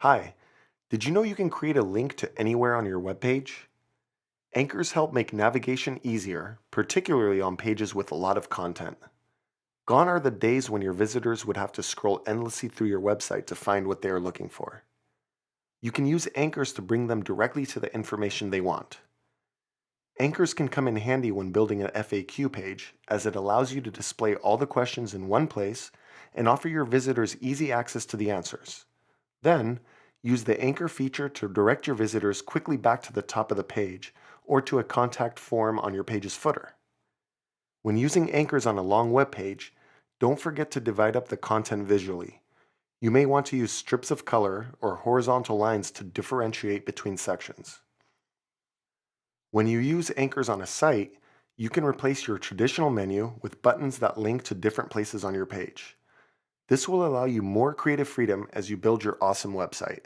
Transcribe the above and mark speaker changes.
Speaker 1: Hi, did you know you can create a link to anywhere on your webpage? Anchors help make navigation easier, particularly on pages with a lot of content. Gone are the days when your visitors would have to scroll endlessly through your website to find what they are looking for. You can use anchors to bring them directly to the information they want. Anchors can come in handy when building an FAQ page, as it allows you to display all the questions in one place and offer your visitors easy access to the answers. Then, use the anchor feature to direct your visitors quickly back to the top of the page or to a contact form on your page's footer. When using anchors on a long web page, don't forget to divide up the content visually. You may want to use strips of color or horizontal lines to differentiate between sections. When you use anchors on a site, you can replace your traditional menu with buttons that link to different places on your page. This will allow you more creative freedom as you build your awesome website.